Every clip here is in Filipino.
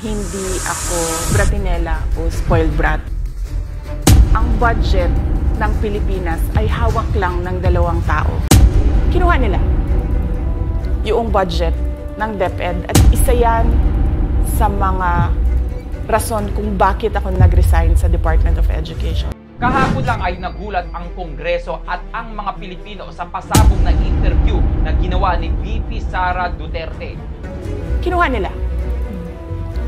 hindi ako bratinela o spoiled brat. Ang budget ng Pilipinas ay hawak lang ng 2 tao. Kinuha nila yung budget ng DepEd at isa yan sa mga rason kung bakit ako nag-resign sa Department of Education. Kahapon lang ay nagulat ang Kongreso at ang mga Pilipino sa pasabog na interview na ginawa ni VP Sara Duterte. Kinuha nila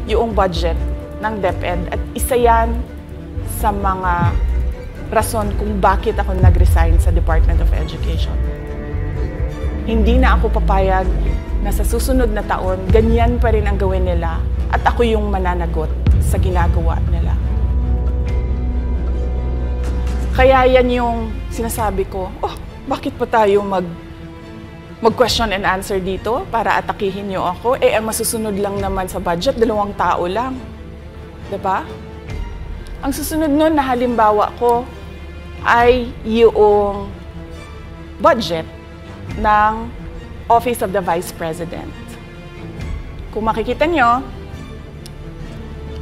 yung budget ng DepEd at isa yan sa mga rason kung bakit ako nag-resign sa Department of Education. Hindi na ako papayag na sa susunod na taon, ganyan pa rin ang gawin nila at ako yung mananagot sa ginagawa nila. Kaya yan yung sinasabi ko, bakit pa tayo mag-question and answer dito para atakihin niyo ako? Ang masusunod lang naman sa budget, 2 tao lang. Diba? Ang susunod nun na halimbawa ko ay yung budget ng Office of the Vice President. Kung makikita nyo,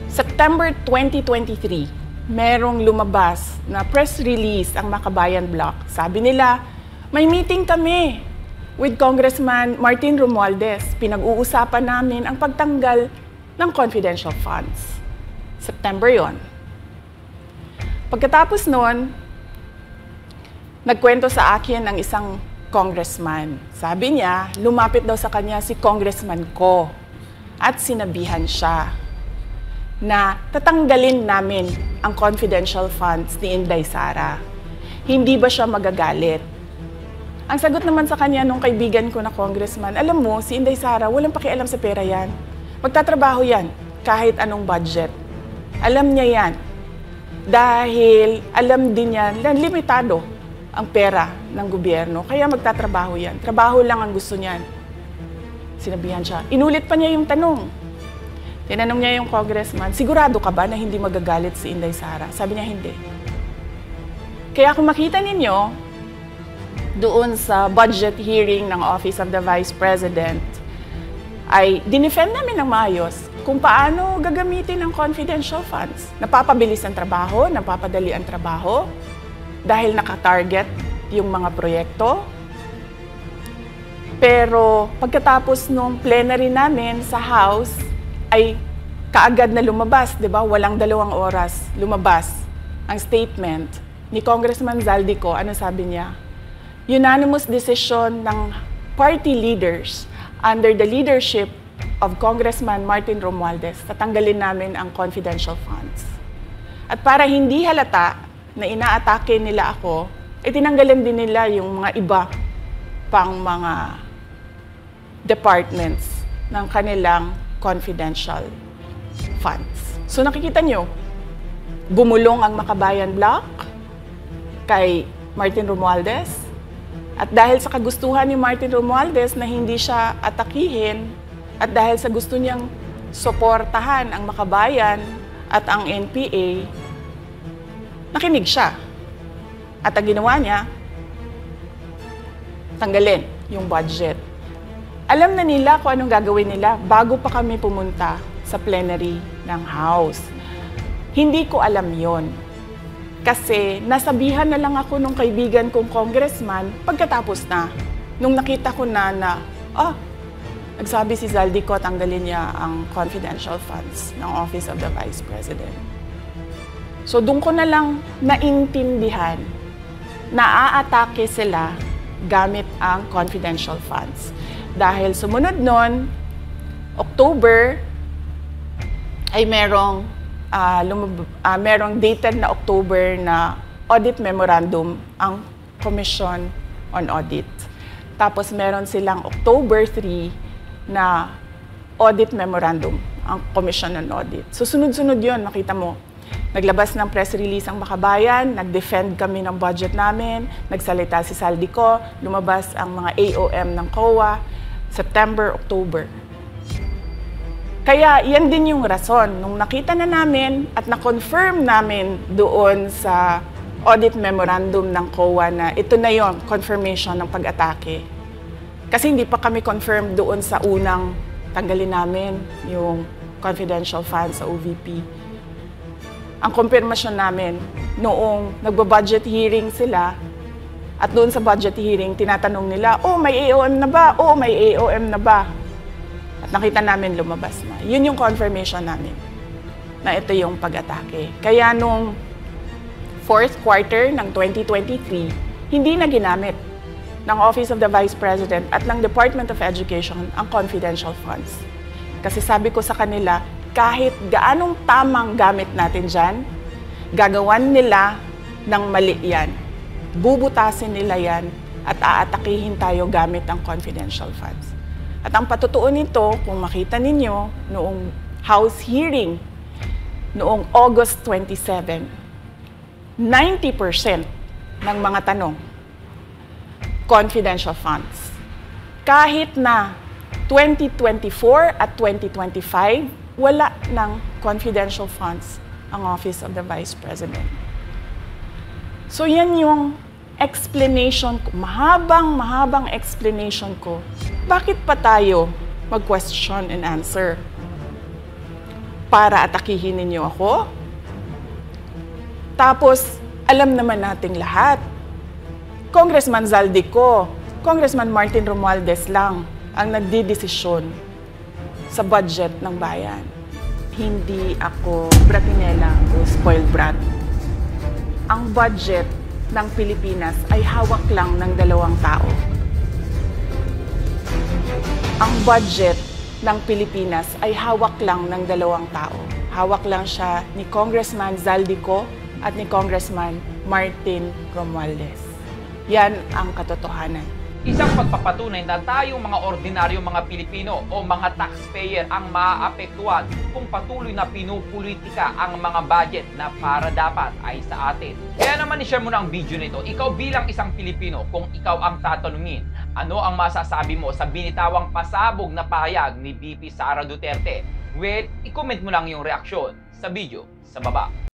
September 2023, merong lumabas na press release ang Makabayan Bloc. Sabi nila, may meeting kami with Congressman Martin Romualdez. Pinag-uusapan namin ang pagtanggal ng confidential funds. September yon. Pagkatapos nun, nagkwento sa akin ng isang congressman. Sabi niya, lumapit daw sa kanya si Congressman Ko at sinabihan siya na tatanggalin namin ang confidential funds ni Inday Sara. Hindi ba siya magagalit? Ang sagot naman sa kanya nung kaibigan ko na congressman, alam mo, si Inday Sara, walang pakialam sa pera yan. Magtatrabaho yan kahit anong budget. Alam niya yan. Dahil alam din niya na limitado ang pera ng gobyerno. Kaya magtatrabaho yan. Trabaho lang ang gusto niyan. Sinabihan siya. Inulit pa niya yung tanong. Tinanong niya yung congressman, sigurado ka ba na hindi magagalit si Inday Sara? Sabi niya, hindi. Kaya kung makita ninyo, doon sa budget hearing ng Office of the Vice President, ay dinefend namin ng maayos kung paano gagamitin ang confidential funds. Napapabilis ang trabaho, napapadali ang trabaho, dahil nakatarget yung mga proyekto. Pero pagkatapos nung plenary namin sa House, ay kaagad na lumabas, di ba? Walang 2 oras lumabas ang statement ni Congressman Zaldico. Ano sabi niya? Unanimous decision ng party leaders under the leadership of Congressman Martin Romualdez, tatanggalin namin ang confidential funds. At para hindi halata na inaatake nila ako, tinanggalan din nila yung mga iba pang mga departments ng kanilang confidential funds. So nakikita nyo, bumulong ang Makabayan Bloc kay Martin Romualdez. At dahil sa kagustuhan ni Martin Romualdez na hindi siya atakihin, at dahil sa gusto niyang suportahan ang Makabayan at ang NPA, nakinig siya. At ang ginawa niya, tanggalin yung budget. Alam na nila kung anong gagawin nila bago pa kami pumunta sa plenary ng House. Hindi ko alam yon. Kasi nasabihan na lang ako nung kaibigan kong congressman pagkatapos na. Nung nakita ko na nagsabi si Zaldico, tanggalin niya ang confidential funds ng Office of the Vice President. So doon ko na lang naintindihan na aatake sila gamit ang confidential funds. Dahil sumunod nun, October, ay merong dated na October na audit memorandum ang Commission on Audit. Tapos meron silang October 3 na audit memorandum ang Commission on Audit. So sunod-sunod yun, makita mo. Naglabas ng press release ang Makabayan, nag-defend kami ng budget namin, nagsalita si Zaldico, lumabas ang mga AOM ng COA, September, October. Kaya yan din yung rason. Nung nakita na namin at na-confirm namin doon sa audit memorandum ng COA na ito na yon, confirmation ng pag-atake. Kasi hindi pa kami confirmed doon sa unang tanggalin namin yung confidential funds sa OVP. Ang kumpirmasyon namin, noong nagba-budget hearing sila, at doon sa budget hearing, tinatanong nila, oh, may AOM na ba? Oh, may AOM na ba? At nakita namin lumabas na. Yun yung confirmation namin na ito yung pag-atake. Kaya nung fourth quarter ng 2023, hindi na ginamit ng Office of the Vice President at ng Department of Education ang confidential funds. Kasi sabi ko sa kanila, kahit gaanong tamang gamit natin dyan, gagawan nila ng mali yan. Bubutasin nila yan at aatakihin tayo gamit ang confidential funds. At ang patutuo nito, kung makita ninyo, noong House hearing, noong August 27, 90% ng mga tanong, confidential funds. Kahit na 2024 at 2025, wala ng confidential funds ang Office of the Vice President. So yan yung explanation ko, mahabang explanation ko. Bakit pa tayo mag-question and answer? Para atakihin ninyo ako? Tapos, alam naman nating lahat. Congressman Zaldico, Congressman Martin Romualdez lang ang nagdidesisyon sa budget ng bayan. Hindi ako bratinela o spoiled brat. Ang budget ng Pilipinas ay hawak lang ng dalawang tao. Ang budget ng Pilipinas ay hawak lang ng dalawang tao. Hawak lang siya ni Congressman Zaldico at ni Congressman Martin Romualdez. Yan ang katotohanan. Isang pagpapatunay na tayong mga ordinaryong mga Pilipino o mga taxpayer ang maaapektuhan kung patuloy na pinupolitika ang mga budget na para dapat ay sa atin. Kaya naman i-share mo na ang video nito. Ikaw bilang isang Pilipino, kung ikaw ang tatanungin, ano ang masasabi mo sa binitawang pasabog na pahayag ni VP Sara Duterte? Well, i-comment mo lang yung reaksyon sa video sa baba.